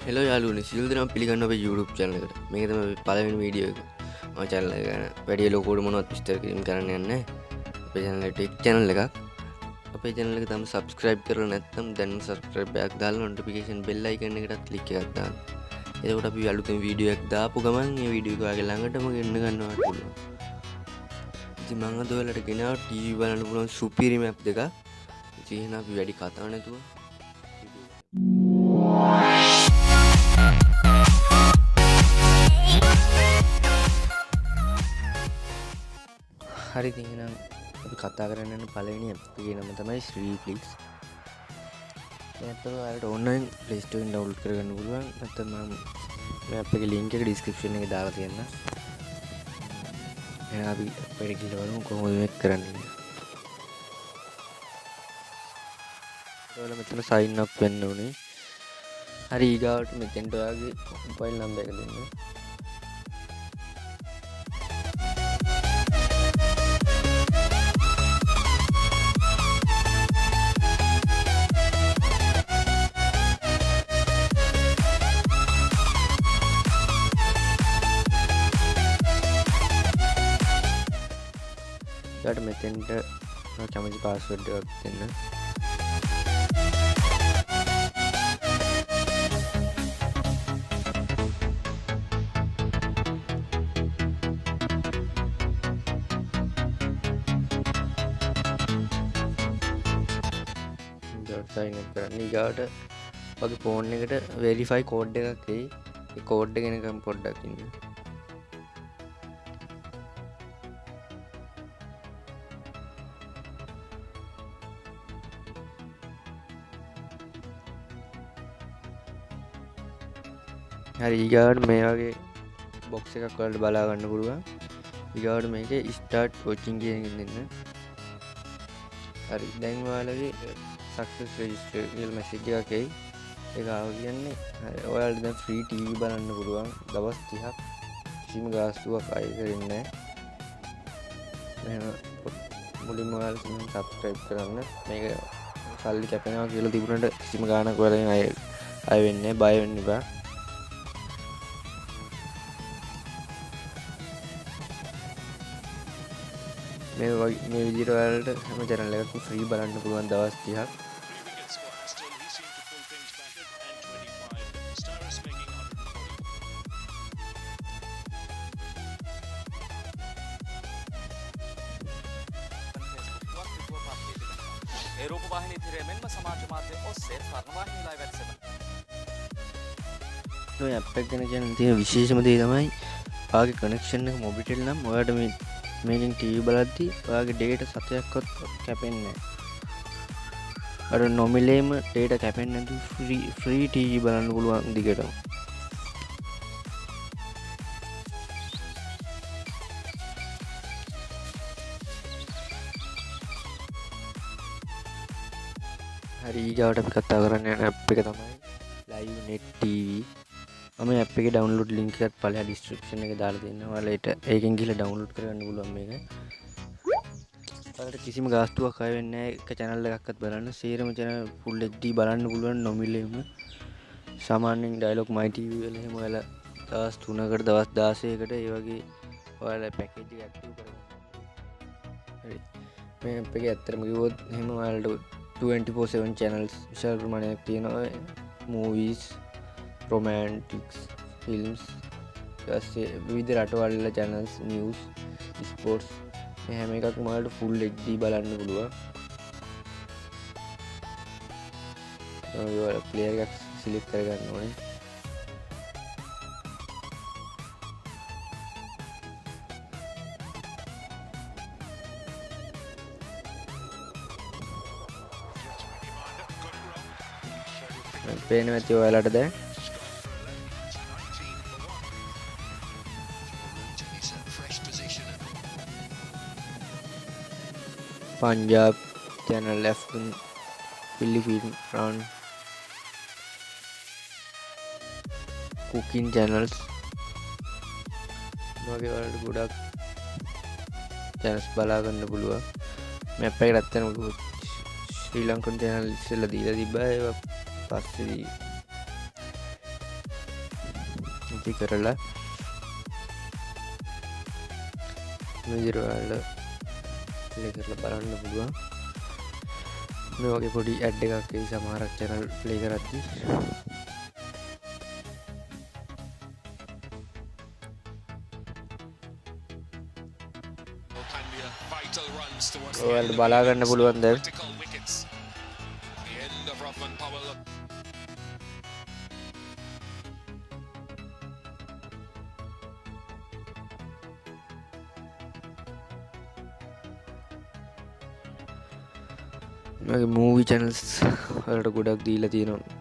Hello යාලුවනේ සියලු දෙනාම පිළිගන්නවා අපේ YouTube channel එකට. මේක තමයි පළවෙනි වීඩියෝ එක. මම channel එක ගැන වැඩි ලොකුවට මොනවත් විස්තර කිරීම කරන්න යන්නේ නැහැ. අපේ channel එක ටෙක් channel එකක්. අපේ channel එක තාම subscribe කරලා නැත්නම් දැන් subscribe එකක් දාලා notification bell icon එකටත් click එකක් දාන්න. එතකොට අපි අලුතෙන් වීඩියෝ එකක් දාපු ගමන් මේ වීඩියෝ එක ඔයාගේ ළඟටම ගෙන්න ගන්නවට පුළුවන්. ඉතින් මම අද ඔයාලට ගෙනාවා TV බලන්න පුළුවන් සුපිරි map දෙකක්. ඉතින් එහෙනම් අපි වැඩි කතා නැතුව හරි ඉතින් එහෙනම් අපි කතා කරන්න යන පළවෙනි ඇප් එකේ නම තමයි sriflix. මේ ඇප් එක ඔයාලට ඕනනම් Play Store එකෙන් download කරගන්න පුළුවන්. නැත්නම් මම මේ ඇප් එකේ link එක description එකේ දාලා තියෙනවා. එහෙනම් අපි ඇප් එකට ගිහලා බලමු කොහොමද මේක කරන්නේ කියලා. ඔයාලා මෙතන sign up වෙන්න ඕනේ. හරි ඊගාවට මෙතෙන්ට ඔයාගේ mobile number එක දෙන්න. ඊට මෙතෙන්ට කැමති පාස්වර්ඩ් එකක් දෙන්න. sign up කරන්න. ඊගාට වගේ ෆෝන් එකට verify code එකක් එයි. ඒ code එක එනකම් පොඩ්ඩක් ඉන්න. හරි ඊගාට මේ වගේ box එකක් වලට බලා ගන්න පුළුවන්. ඊගාට මේකේ start watching කියන එක දෙන්න. හරි දැන් ඔයාලගේ success register කියලා message එකක් එයි. ඒක ආව කියන්නේ හරි ඔයාලට දැන් free TV බලන්න පුළුවන් දවස් 30ක් කිසිම ගාස්තුවක් අය කරන්නේ නැහැ. එහෙනම් මුලින්ම ඔයාලා subscribe කරන්න. මේක සල්ලි කැපෙනවා කියලා තිබුණාට කිසිම ගාණක් ඔයාලෙන් අය වෙන්නේ නැහැ. බය වෙන්න එපා. මේ විදිහට ඔයාලට හැම channel එකක්ම free බලන්න පුළුවන් දවස් 30ක්. ඒ රූපවාහිනී තිරය මෙන්ම සමාජ මාධ්‍ය ඔස්සේ ස්වර්ණවාහිනී ලයිව් වැඩසටහන. ඔය ඇප් එක ගැන කියන්න තියෙන විශේෂම දේ තමයි ඔයාගේ කනෙක්ෂන් එක මොබිටෙල් නම් ඔයාලට මේකෙන් TV බලද්දි ඔයාගේ data සතයක්වත් කැපෙන්නේ නැහැ. අර නොමිලේම data කැපෙන්නේ නැතුව free TV බලන්න පුළුවන් දිගටම. හරි ඊගාවට අපි කතා කරන්න යන ඇප් එක තමයි live net TV. මම ඇප් එකේ download link එකත් පළල description එකේ දාලා දෙන්නවා. ඔයාලට ඒකෙන් ගිහලා download කරගන්න පුළුවන් මේක. ඔයාලට කිසිම ගාස්තුවක් අය වෙන්නේ නැහැ. එක channel එකක්වත් බලන්න. සේරම channel full HD බලන්න පුළුවන් නොමිලේම. සාමාන්‍යයෙන් dialog my TV වල එහෙම ඔයාලා දවස් 3කට දවස් 16කට ඒ වගේ ඔයාලා පැකේජ් එක ඇක්ටිව් කරගන්න. හරි. මේ ඇප් එකේ ඇත්තටම කිව්වොත් එහෙම ඔයාලට 24/7 channels විශාල ප්‍රමාණයක් තියෙනවා. movies, romantics, films, විවිධ රටවල් channels, news, sports මේ හැම එකක්ම ඔයාලට full HD බලන්න පුළුවන්. ඔයාලා player එකක් select කරගන්න ඕනේ. පේනවා ඇති ඔයාලට දැන්. Punjab channel, Afghan, Philippine, France, cooking channels වගේ වලට ගොඩක් channels බලා ගන්න පුළුවන්. මේ අප් එකට ඇත්තටම ශ්‍රී ලංකන් channel ඉස්සෙල්ලා දීලා තිබ්බා. ඒවා පස්සේ කැමති කරලා මේ විදිහට ඔයාලා ප්ලේ කරලා බලන්න පුළුවන්. මේ වගේ පොඩි ඇඩ් එකක් එයි සමහරක් channel ප්ලේ කරද්දී. ඔයාලට බලා ගන්න පුළුවන් දැන්. මගේ මූවි චැනල්ස් වලට ගොඩක් දීලා තියෙනවා.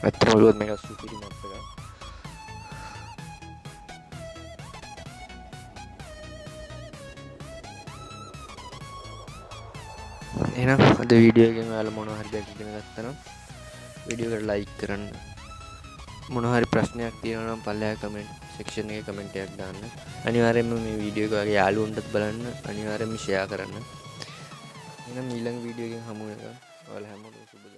ඇත්තටම බලුවොත් මේක සුපිරි මැප් එකක්. එහෙනම් අද වීඩියෝ එකෙන් ඔයාලා මොනවා හරි දෙයක් ඉගෙන ගත්තා නම් වීඩියෝ එකට ලයික් කරන්න. මොනවා හරි ප්‍රශ්නයක් තියෙනවා නම් පල්ලෙහා කමෙන්ට් සෙක්ෂන් එකේ කමෙන්ට් එකක් දාන්න. අනිවාර්යයෙන්ම මේ වීඩියෝ එක ඔයාගේ යාළුවන්ටත් බලන්න. අනිවාර්යයෙන්ම ෂෙයා කරන්න. එහෙනම් ඊළඟ වීඩියෝ එකෙන් හමු වෙනවා. ඔයාලා හැමෝටම සුබ